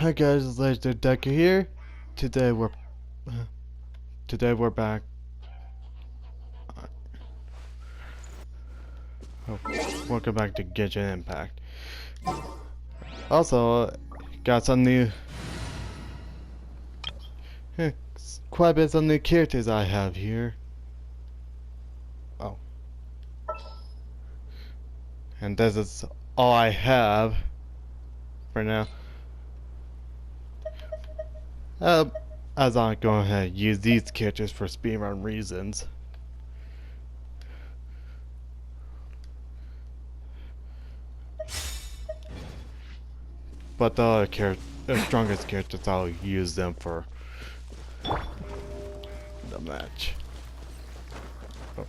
Hi guys, it's Legendarydekker here. Today we're back. Oh, welcome back to Genshin Impact. Also, got some new, quite a bit of new characters I have here. Oh, and this is all I have for now. As I'm going to use these characters for speedrun reasons. But the strongest characters, I'll use them for the match. Oh.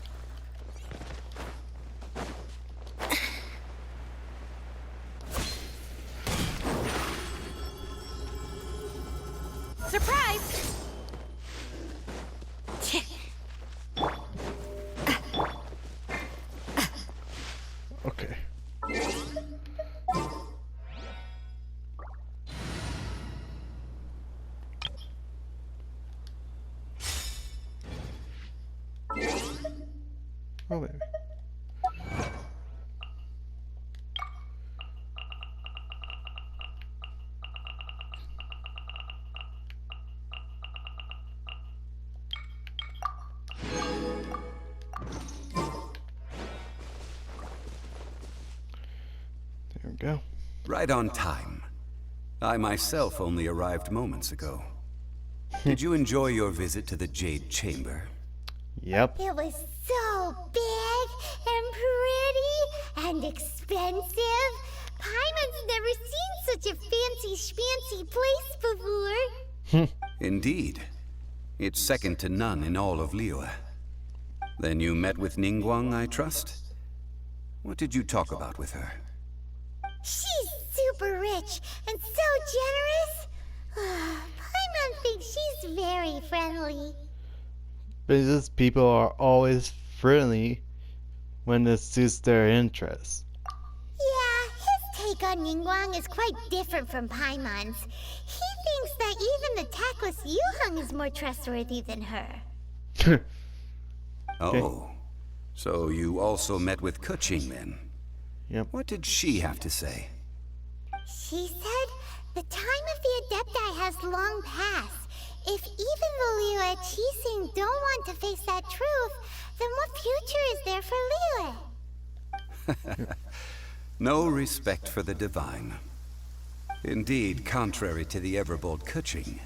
Surprise! Okay. Oh, there. There we go. Right on time. I myself only arrived moments ago. Did you enjoy your visit to the Jade Chamber? Yep. It was so big and pretty and expensive. Paimon's never seen such a fancy schmancy place before. Indeed. It's second to none in all of Liyue. Then you met with Ningguang, I trust? What did you talk about with her? She's super rich and so generous. Paimon thinks she's very friendly. Business people are always friendly when it suits their interests. Yeah, his take on Ningguang is quite different from Paimon's. He thinks that even the tactless Yuheng is more trustworthy than her. Oh, so you also met with Keqing then? Yep. What did she have to say? She said the time of the Adepti has long passed. If even the Liyue Qixing don't want to face that truth, then what future is there for Liyue? No respect for the divine. Indeed, contrary to the ever-bold Keqing,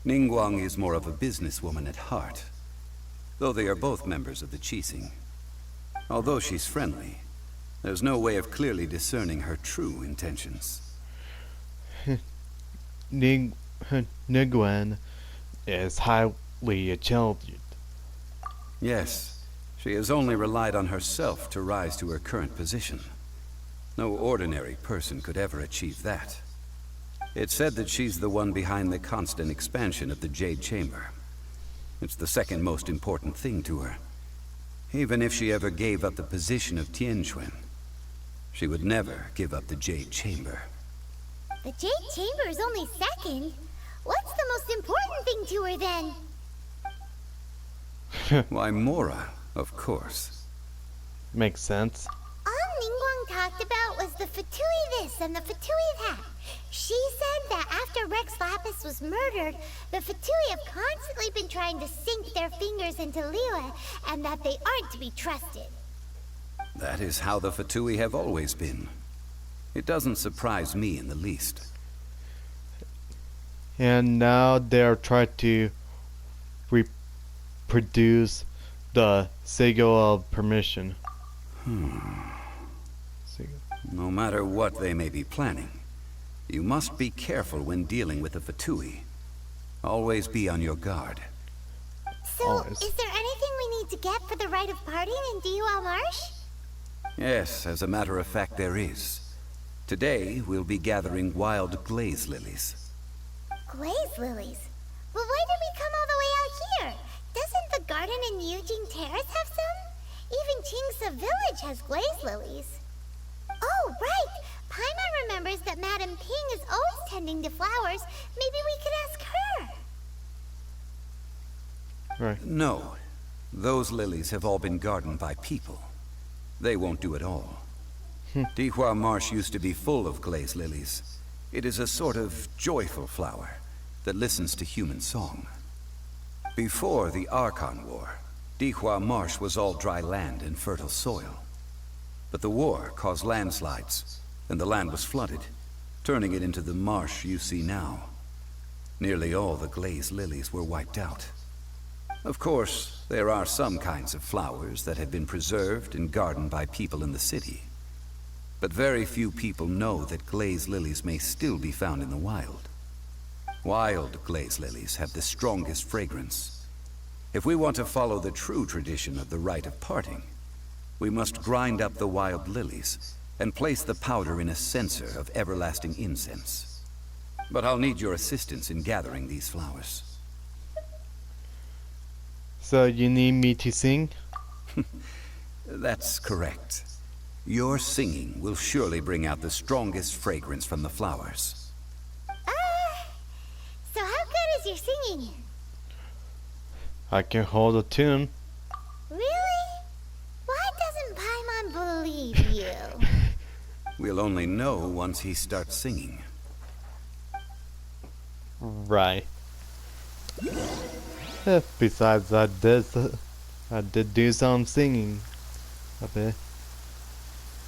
Ningguang is more of a businesswoman at heart. Though they are both members of the Qixing. Although she's friendly, there's no way of clearly discerning her true intentions. Ningguang is highly intelligent. Yes, she has only relied on herself to rise to her current position. No ordinary person could ever achieve that. It's said that she's the one behind the constant expansion of the Jade Chamber. It's the second most important thing to her. Even if she ever gave up the position of Tianquan, she would never give up the Jade Chamber. The Jade Chamber is only second. What's the most important thing to her then? Why, Mora, of course. Makes sense. All Ningguang talked about was the Fatui this and the Fatui that. She said that after Rex Lapis was murdered, the Fatui have constantly been trying to sink their fingers into Liyue, and that they aren't to be trusted. That is how the Fatui have always been. It doesn't surprise me in the least. And now they're trying to reproduce the Sigil of Permission. No matter what they may be planning, you must be careful when dealing with the Fatui. Always be on your guard. So, Always. is there anything we need to get for the rite of parting in Diwa Marsh? Yes, as a matter of fact, there is. Today, we'll be gathering wild glaze lilies. Glaze lilies? Well, why did we come all the way out here? Doesn't the garden in Yujing Terrace have some? Even Qingsa Village has glaze lilies. Oh, right! Paimon remembers that Madame Ping is always tending to flowers. Maybe we could ask her. Right. No. Those lilies have all been gardened by people. They won't do it all. Dihua Marsh used to be full of glaze lilies. It is a sort of joyful flower that listens to human song. Before the Archon War, Dihua Marsh was all dry land and fertile soil. But the war caused landslides, and the land was flooded, turning it into the marsh you see now. Nearly all the glaze lilies were wiped out. Of course, there are some kinds of flowers that have been preserved and gardened by people in the city. But very few people know that glaze lilies may still be found in the wild. Wild glaze lilies have the strongest fragrance. If we want to follow the true tradition of the rite of parting, we must grind up the wild lilies and place the powder in a censer of everlasting incense. But I'll need your assistance in gathering these flowers. So you need me to sing? That's correct. Your singing will surely bring out the strongest fragrance from the flowers. So how good is your singing? I can hold a tune. Really? Why doesn't Paimon believe you? We'll only know once he starts singing. Right. Besides, I did do some singing a bit.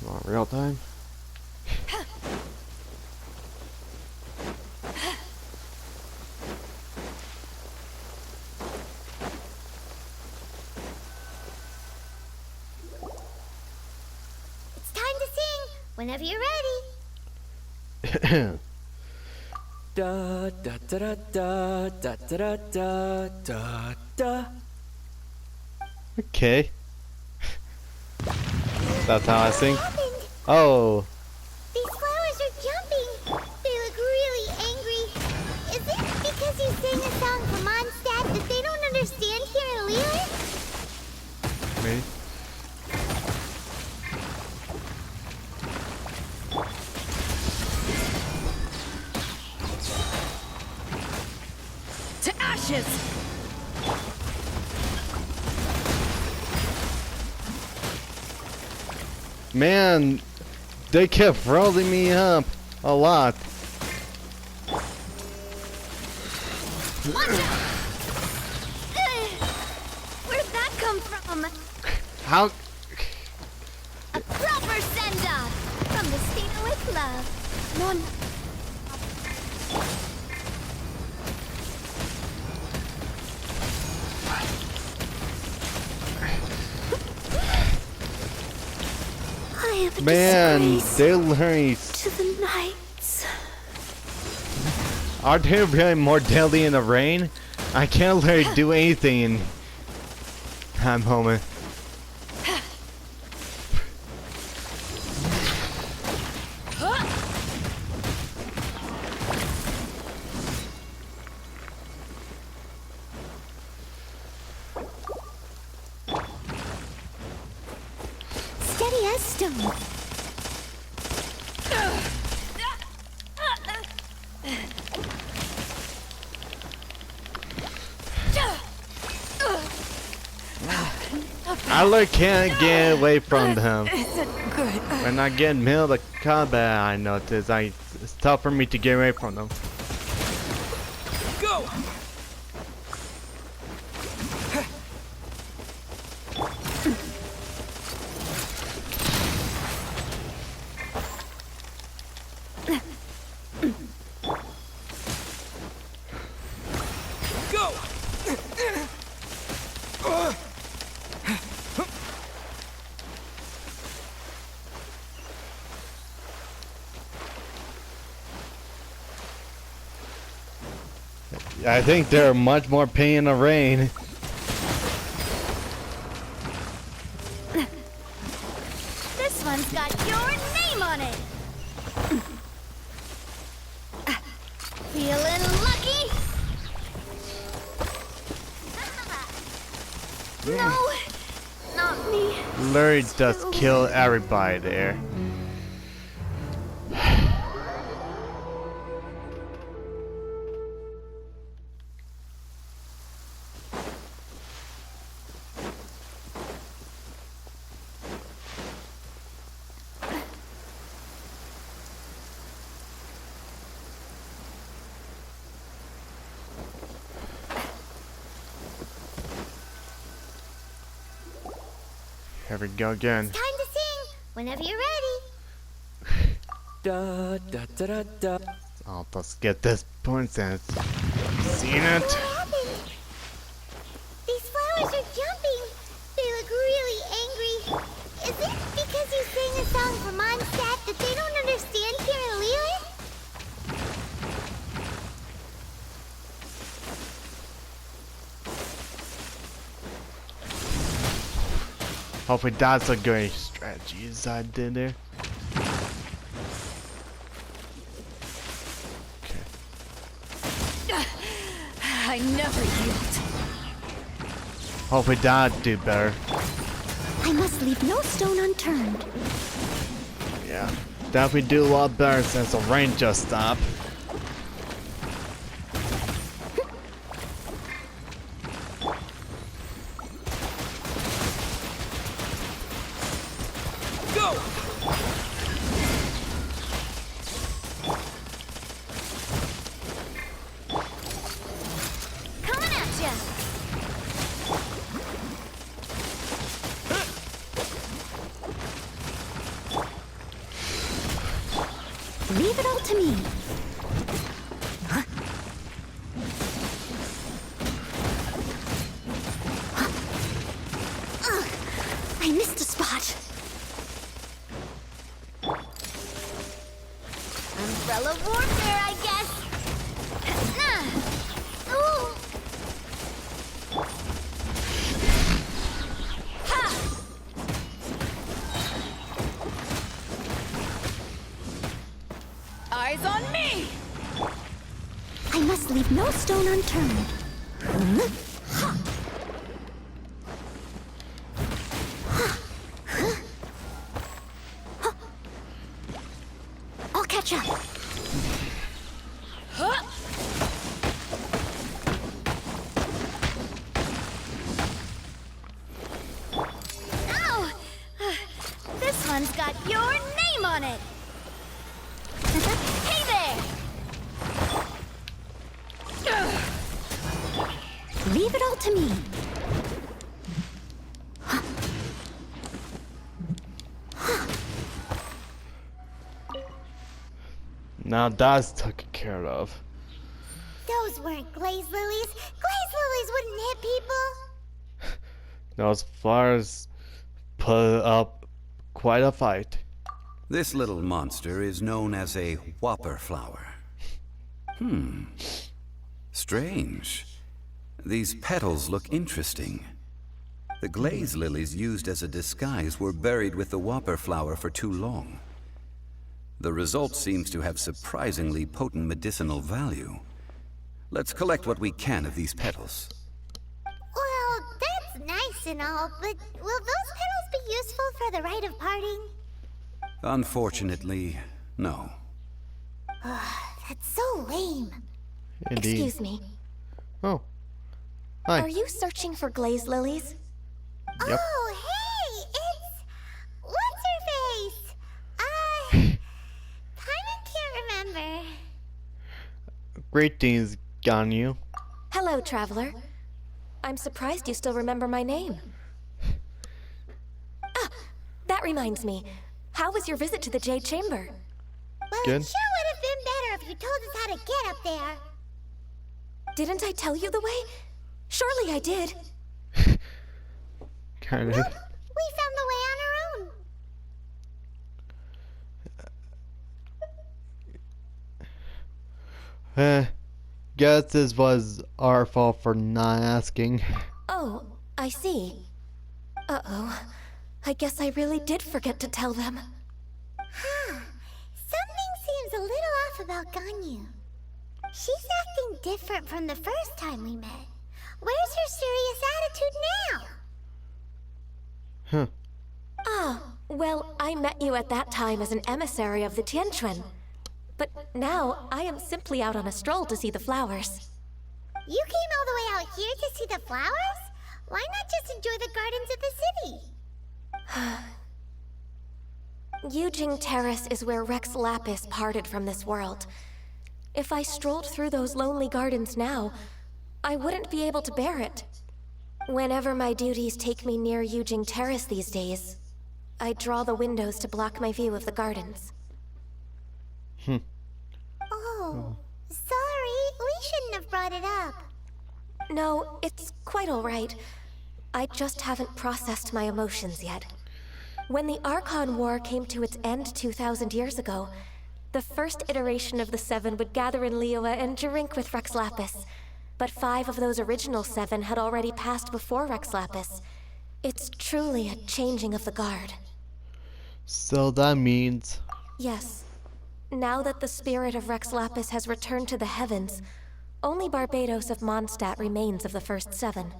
Not real time. It's time to sing. Whenever you're ready. Da da da da da da da da da. Okay. That's how I sing. What happened? Oh, These flowers are jumping. They look really angry. Is it because you sang a song for Mondstadt that they don't understand here in Leland? me. To ashes! Man, they kept rolling me up a lot. Where'd that come from? How? A proper send-off from the Stina with love. Mon. I am a Man, disgrace they learn. to the knights. Are they really more deadly in the rain? I can't really do anything in that moment. Steady as stone. I really can't get away from them. Isn't good. When I get in the middle of the combat, I notice it's tough for me to get away from them. Go! Go! I think they're much more pain in the rain. This one's got your name on it. Feeling lucky? No, not me. Larry just killed everybody there. Here we go again. Time to sing whenever you're ready. Da da da da da. Oh, let's get this princess. Seen it? What happened? These flowers are jumping. They look really angry. Is it because you sang a song for Mondstadt that they don't understand here in Lilith? Hopefully that's a good strategy as I did there. Okay. I never yield. Hopefully that'd do better. I must leave no stone unturned. Yeah. Definitely do a lot better since the rain just stopped. Go! Coming at ya! Leave it all to me. Huh? Ugh, I missed a spot. Umbrella warfare, I guess. Ooh. Ha! Eyes on me! I must leave no stone unturned. Huh? I'll catch up. Oh! This one's got your name on it. Hey there! Leave it all to me. Now that's taken care of. Those weren't glaze lilies. Glaze lilies wouldn't hit people. Those flowers put up quite a fight. This little monster is known as a whopper flower. Strange. These petals look interesting. The glaze lilies used as a disguise were buried with the whopper flower for too long. The result seems to have surprisingly potent medicinal value. Let's collect what we can of these petals. Well, that's nice and all, but will those petals be useful for the rite of parting? Unfortunately, no. That's so lame. Indeed. Excuse me. Oh. Hi. Are you searching for glaze lilies? Yep. Oh, hey, it's... What's-her-face? Kinda can't remember. Greetings, Ganyu. Hello, traveler. I'm surprised you still remember my name. Ah, that reminds me. How was your visit to the Jade Chamber? Well, Good. it sure would have been better if you told us how to get up there. Didn't I tell you the way? Surely I did. Kind of. We found the way on our own. Guess this was our fault for not asking. Oh, I see. Uh-oh. I guess I really did forget to tell them. Huh. Something seems a little off about Ganyu. She's acting different from the first time we met. Where's her serious attitude now? Huh. Ah, well, I met you at that time as an emissary of the Tianquan. But now, I am simply out on a stroll to see the flowers. You came all the way out here to see the flowers? Why not just enjoy the gardens of the city? Yujing Terrace is where Rex Lapis parted from this world. If I strolled through those lonely gardens now, I wouldn't be able to bear it. Whenever my duties take me near Yujing Terrace these days, I draw the windows to block my view of the gardens. Oh, sorry. We shouldn't have brought it up. No, it's quite all right. I just haven't processed my emotions yet. When the Archon War came to its end 2,000 years ago, the first iteration of the Seven would gather in Liyue and drink with Rex Lapis. But 5 of those original 7 had already passed before Rex Lapis. It's truly a changing of the guard. So that means... Yes. Now that the spirit of Rex Lapis has returned to the heavens, only Barbados of Mondstadt remains of the first 7.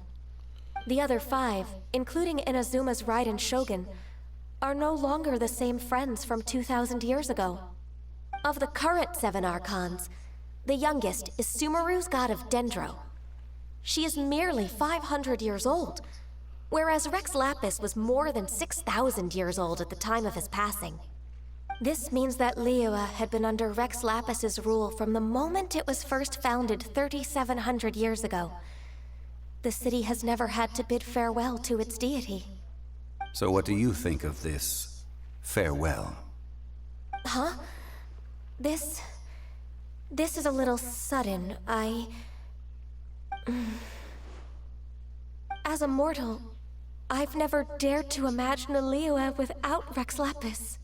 The other 5, including Inazuma's Raiden Shogun, are no longer the same friends from 2,000 years ago. Of the current 7 Archons, the youngest is Sumeru's god of Dendro. She is merely 500 years old, whereas Rex Lapis was more than 6,000 years old at the time of his passing. This means that Liyue had been under Rex Lapis's rule from the moment it was first founded 3,700 years ago. The city has never had to bid farewell to its deity. So what do you think of this farewell? Huh? This is a little sudden. As a mortal, I've never dared to imagine a Liyue without Rex Lapis.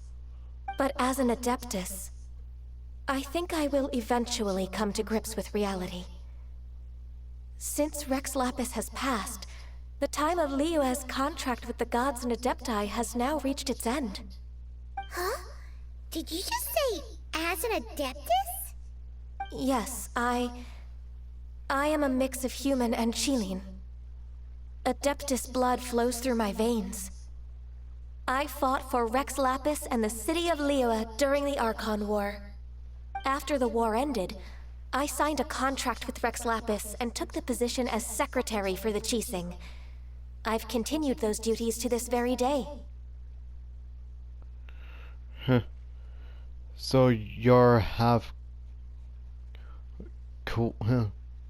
But as an Adeptus, I think I will eventually come to grips with reality. Since Rex Lapis has passed, the time of Liyue's contract with the gods and Adepti has now reached its end. Huh? Did you just say, as an Adeptus? Yes, I am a mix of human and Chilean. Adeptus blood flows through my veins. I fought for Rex Lapis and the city of Liyue during the Archon War. After the war ended, I signed a contract with Rex Lapis and took the position as secretary for the Qixing. I've continued those duties to this very day. So you're half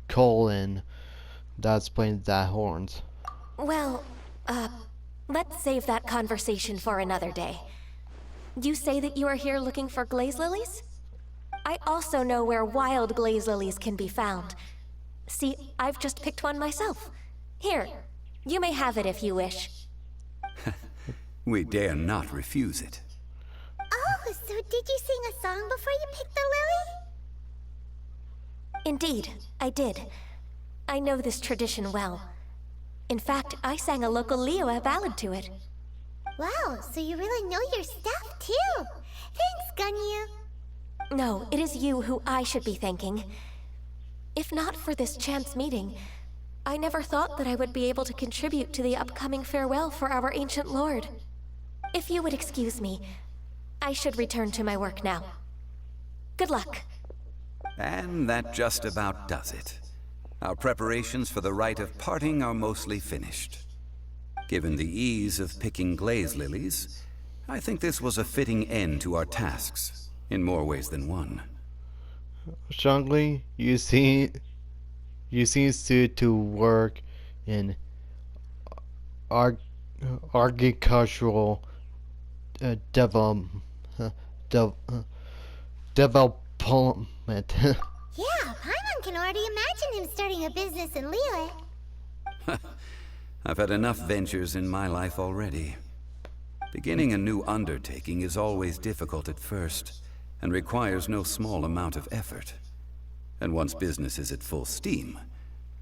colon that's playing that horns. Well, let's save that conversation for another day. You say that you are here looking for glaze lilies? I also know where wild glaze lilies can be found. See, I've just picked one myself. Here, you may have it if you wish. We dare not refuse it. Oh, so did you sing a song before you picked the lily? Indeed, I did. I know this tradition well. In fact, I sang a local Liyue ballad to it. Wow, so you really know your stuff, too. Thanks, Gunyu. No, it is you who I should be thanking. If not for this chance meeting, I never thought that I would be able to contribute to the upcoming farewell for our ancient lord. If you would excuse me, I should return to my work now. Good luck. And that just about does it. Our preparations for the rite of parting are mostly finished. Given the ease of picking glaze lilies, I think this was a fitting end to our tasks, in more ways than one. Shangli, you seem suited to work in agricultural development. Yeah, Paimon can already imagine him starting a business in Liyue. I've had enough ventures in my life already. Beginning a new undertaking is always difficult at first, and requires no small amount of effort. And once business is at full steam,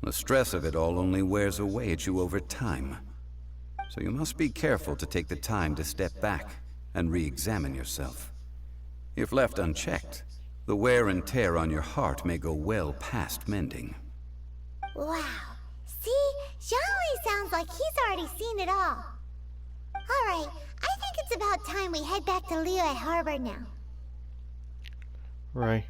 the stress of it all only wears away at you over time. So you must be careful to take the time to step back and re-examine yourself. If left unchecked, the wear and tear on your heart may go well past mending. Wow. See? Zhongli sounds like he's already seen it all. Alright, I think it's about time we head back to Liyue Harbor now. Right.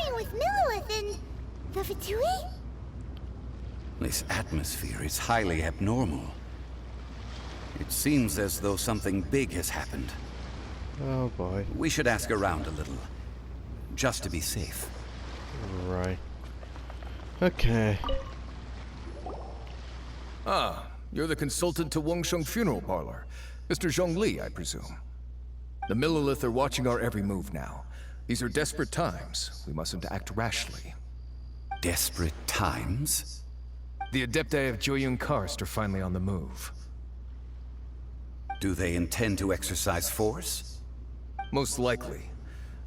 talking with Millilith and the Fatui? This atmosphere is highly abnormal. It seems as though something big has happened. Oh boy. We should ask around a little, just to be safe. Right. Okay. Ah, you're the consultant to Wangsheng Funeral Parlor. Mr. Zhongli, I presume. The Millilith are watching our every move now. These are desperate times. We mustn't act rashly. Desperate times? The Adepti of Joyun Karst are finally on the move. Do they intend to exercise force? Most likely.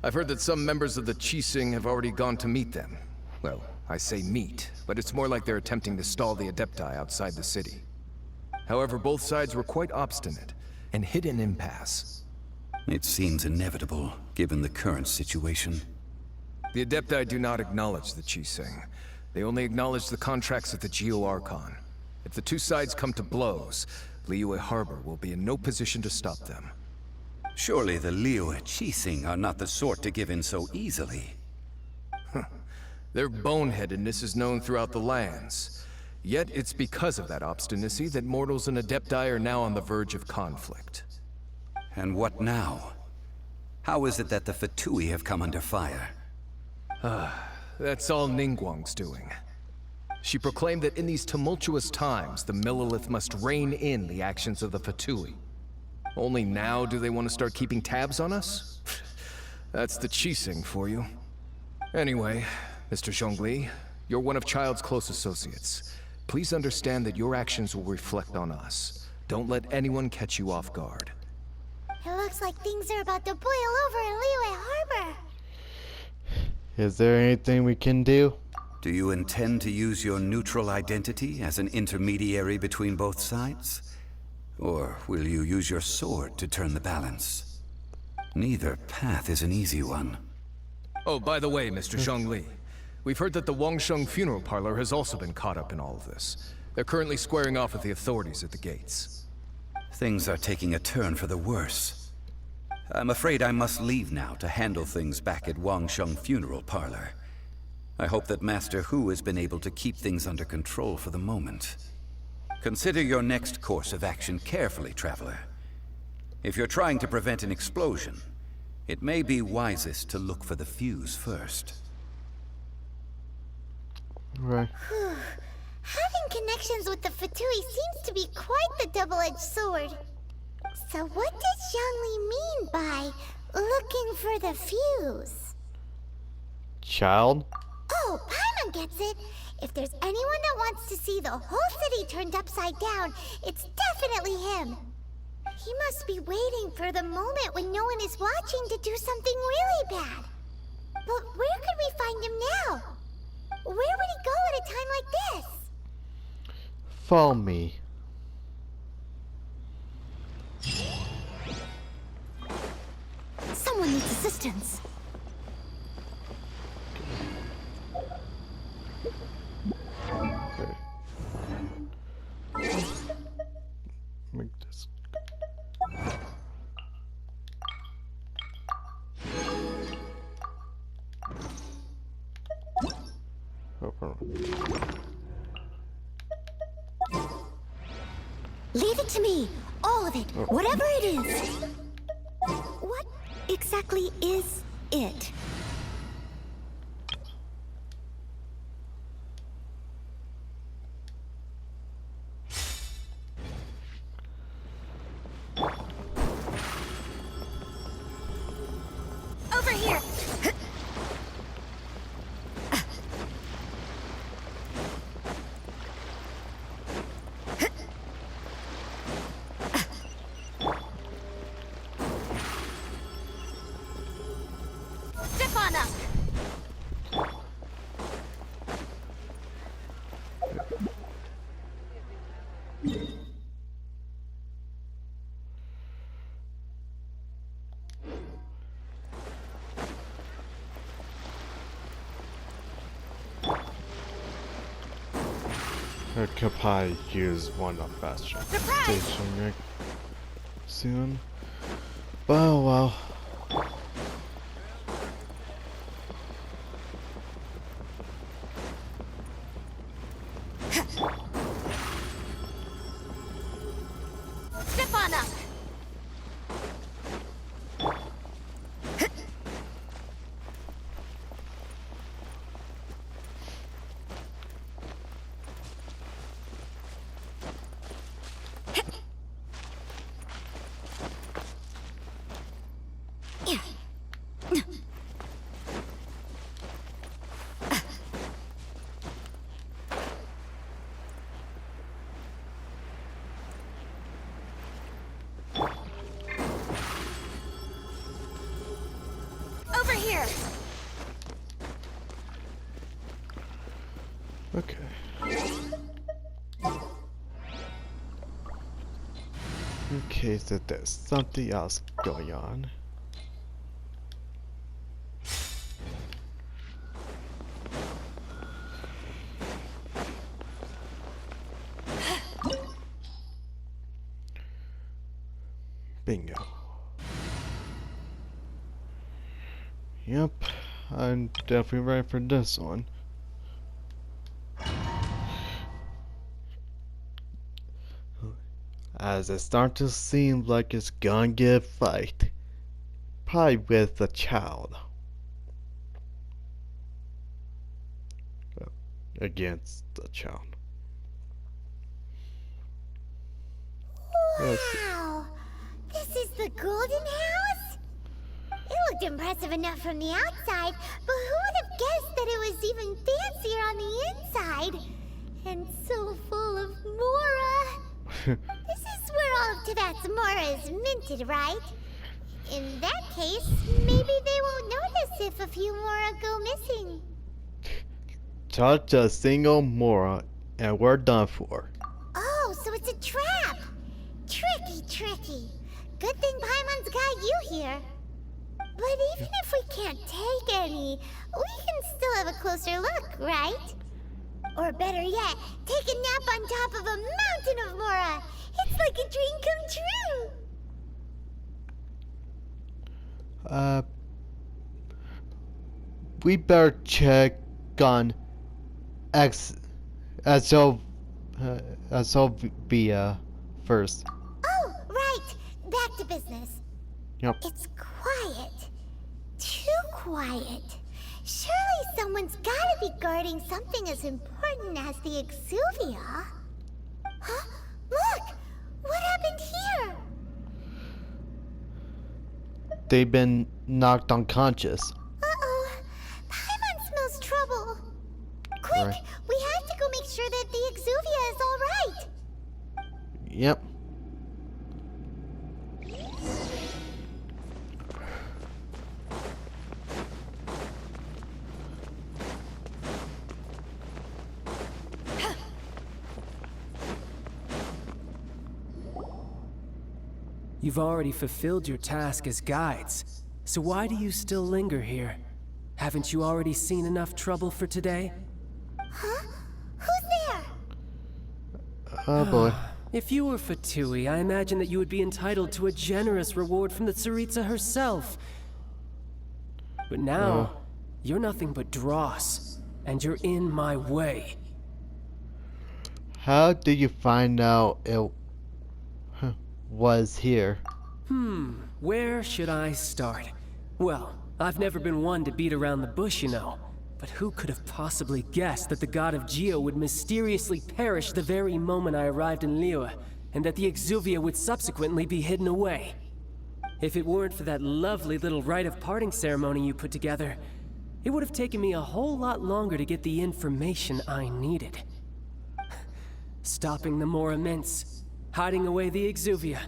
I've heard that some members of the Qixing have already gone to meet them. Well, I say meet, but it's more like they're attempting to stall the Adepti outside the city. However, both sides were quite obstinate and hit an impasse. It seems inevitable, given the current situation. The Adepti do not acknowledge the Qixing. They only acknowledge the contracts of the Geo-Archon. If the two sides come to blows, Liyue Harbor will be in no position to stop them. Surely the Liyue Qixing are not the sort to give in so easily. Their boneheadedness is known throughout the lands. Yet it's because of that obstinacy that mortals and Adepti are now on the verge of conflict. And what now? How is it that the Fatui have come under fire? That's all Ningguang's doing. She proclaimed that in these tumultuous times, the Millilith must rein in the actions of the Fatui. Only now do they want to start keeping tabs on us? That's the Qixing for you. Anyway, Mr. Zhongli, you're one of Child's close associates. Please understand that your actions will reflect on us. Don't let anyone catch you off guard. It looks like things are about to boil over in Liyue Harbor. Is there anything we can do? Do you intend to use your neutral identity as an intermediary between both sides? Or will you use your sword to turn the balance? Neither path is an easy one. Oh, by the way, Mr. Zhongli, we've heard that the Wangsheng Funeral Parlor has also been caught up in all of this. They're currently squaring off with the authorities at the gates. Things are taking a turn for the worse. I'm afraid I must leave now to handle things back at Wangsheng Funeral Parlor. I hope that Master Hu has been able to keep things under control for the moment. Consider your next course of action carefully, Traveler. If you're trying to prevent an explosion, it may be wisest to look for the fuse first. Right. Having connections with the Fatui seems to be quite the double-edged sword. So what does Zhongli mean by looking for the fuse? Child? Oh, Paimon gets it. If there's anyone that wants to see the whole city turned upside down, it's definitely him. He must be waiting for the moment when no one is watching to do something really bad. But where could we find him now? Where would he go at a time like this? Follow me. Someone needs assistance. Okay. Make this. Open. Leave it to me. All of it. Whatever it is. What exactly is it? Over here. Step on up. I could probably use one of faster station rig soon. Oh well. Okay. Okay, so there's something else going on. Bingo. Yep, I'm definitely ready for this one. As it starts to seem like it's gonna get a fight. Probably with a child. Against the child. Wow! This is the Golden House? It looked impressive enough from the outside, but who would have guessed that it was even fancier on the inside? And so full of Mora! This is where all of Tibet's Mora is minted, right? In that case, maybe they won't notice if a few Mora go missing. Touch a single Mora and we're done for. Oh, so it's a trap! Tricky, tricky. Good thing Paimon's got you here. But even if we can't take any, we can still have a closer look, right? Or better yet, take a nap on top of a mountain of Mora. It's like a dream come true. We better check on Sylvia first. Oh, right. Back to business. Yep. It's quiet. Too quiet. Surely someone's gotta be guarding something as important as the Exuvia. Huh? Look! What happened here? They've been knocked unconscious. Uh-oh. Paimon smells trouble. Quick! Right. We have to go make sure that the Exuvia is all right. Yep. You've already fulfilled your task as guides, so why do you still linger here? Haven't you already seen enough trouble for today? Huh? Who's there? Oh boy. If you were Fatui, I imagine that you would be entitled to a generous reward from the Tsaritsa herself. But now, you're nothing but dross, and you're in my way. How did you find out it was here? Where should I start? Well, I've never been one to beat around the bush, you know. But who could have possibly guessed that the god of Geo would mysteriously perish the very moment I arrived in Liyue, and that the Exuvia would subsequently be hidden away? If it weren't for that lovely little rite of parting ceremony you put together, it would have taken me a whole lot longer to get the information I needed. Stopping the Mora mints, hiding away the Exuvia.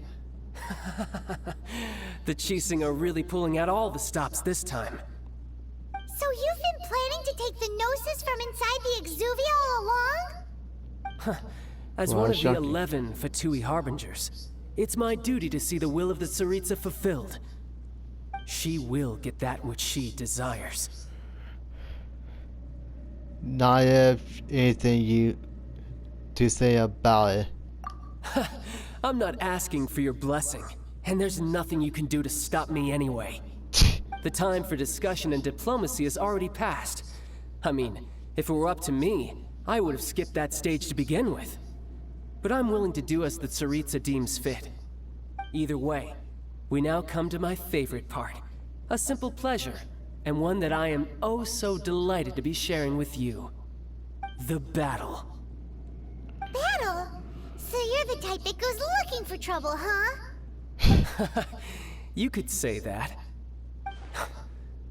The Chising are really pulling out all the stops this time. So you've been planning to take the Gnosis from inside the Exuvia all along? As Well, one of the shocking. 11 Fatui Harbingers, it's my duty to see the will of the Tsaritsa fulfilled. She will get that which she desires. Not if anything you to say about it. I'm not asking for your blessing, and there's nothing you can do to stop me anyway. The time for discussion and diplomacy has already passed. I mean, if it were up to me, I would have skipped that stage to begin with. But I'm willing to do as the Tsaritsa deems fit. Either way, we now come to my favorite part. A simple pleasure, and one that I am oh so delighted to be sharing with you. The battle. Battle? So you're the type that goes looking for trouble, huh? You could say that.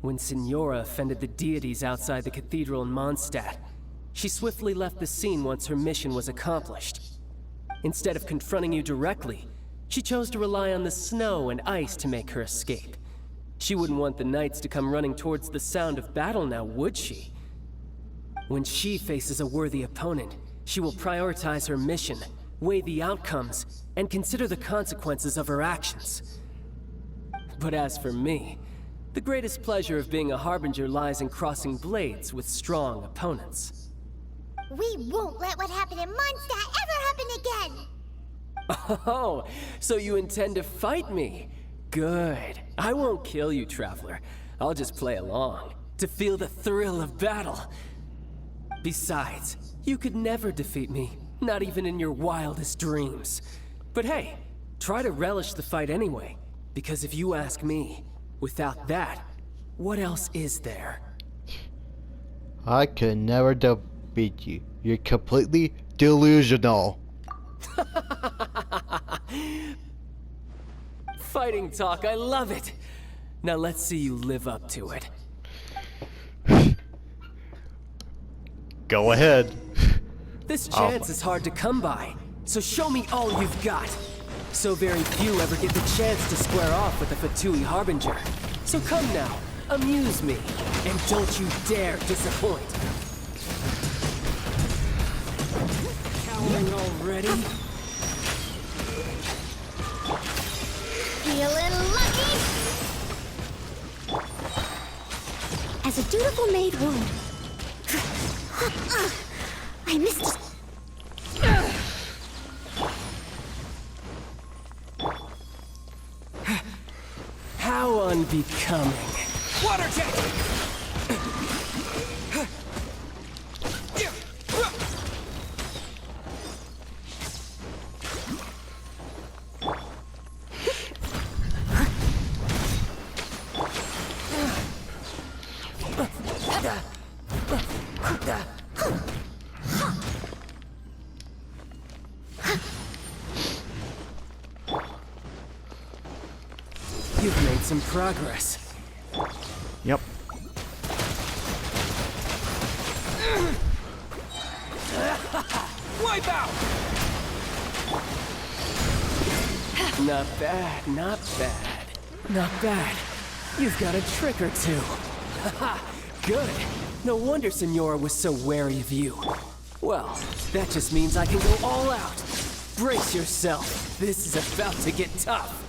When Signora offended the deities outside the cathedral in Mondstadt, she swiftly left the scene once her mission was accomplished. Instead of confronting you directly, she chose to rely on the snow and ice to make her escape. She wouldn't want the knights to come running towards the sound of battle now, would she? When she faces a worthy opponent, she will prioritize her mission, weigh the outcomes, and consider the consequences of her actions. But as for me, the greatest pleasure of being a harbinger lies in crossing blades with strong opponents. We won't let what happened in Mondstadt ever happen again! Oh, so you intend to fight me? Good. I won't kill you, Traveler. I'll just play along, to feel the thrill of battle. Besides, you could never defeat me, not even in your wildest dreams. But hey, try to relish the fight anyway, because if you ask me, without that, what else is there? I could never defeat you. You're completely delusional. Fighting talk, I love it. Now let's see you live up to it. Go ahead. This chance is hard to come by, so show me all you've got. So very few ever get the chance to square off with a Fatui Harbinger. So come now, amuse me, and don't you dare disappoint. Cowering already? Feeling lucky? As a dutiful maid would. I missed. How unbecoming. Water jet! You've made some progress. Yep. Wipe out! Not bad, not bad. Not bad. You've got a trick or two. Haha, good. No wonder Senora was so wary of you. Well, that just means I can go all out. Brace yourself. This is about to get tough.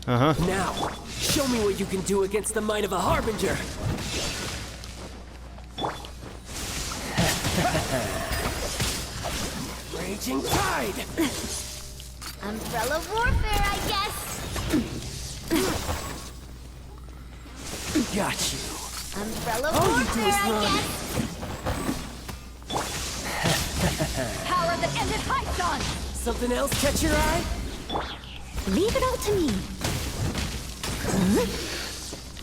Now, show me what you can do against the might of a Harbinger! Raging Tide! Umbrella warfare, I guess. Got you. Umbrella All you do warfare, is I run. guess. Power that ended Python! Something else catch your eye? Leave it all to me.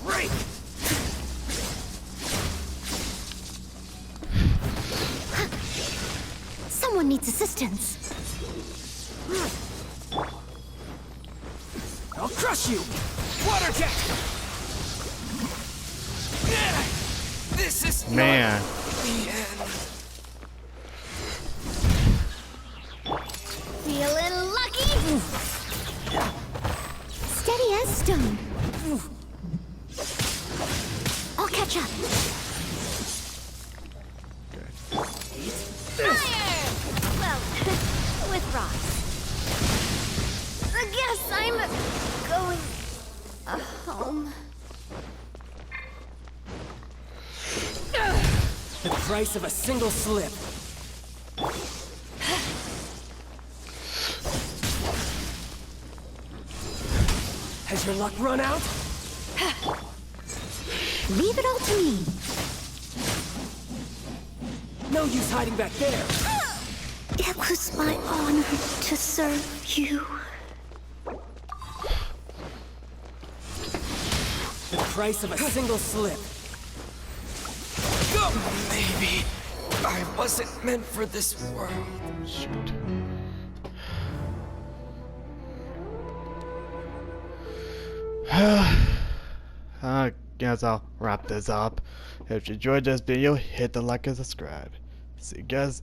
Right! Someone needs assistance. I'll crush you! Water jet! This is Man. not the end. Feeling lucky? Steady as stone. I'll catch up. Fire! Well, with rocks. I guess I'm going home. The price of a single slip. Has your luck run out? Leave it all to me. No use hiding back there. It was my honor to serve you. The price of a single slip. Maybe I wasn't meant for this world. Shoot. I guess I'll wrap this up. If you enjoyed this video, hit the like and subscribe. See you guys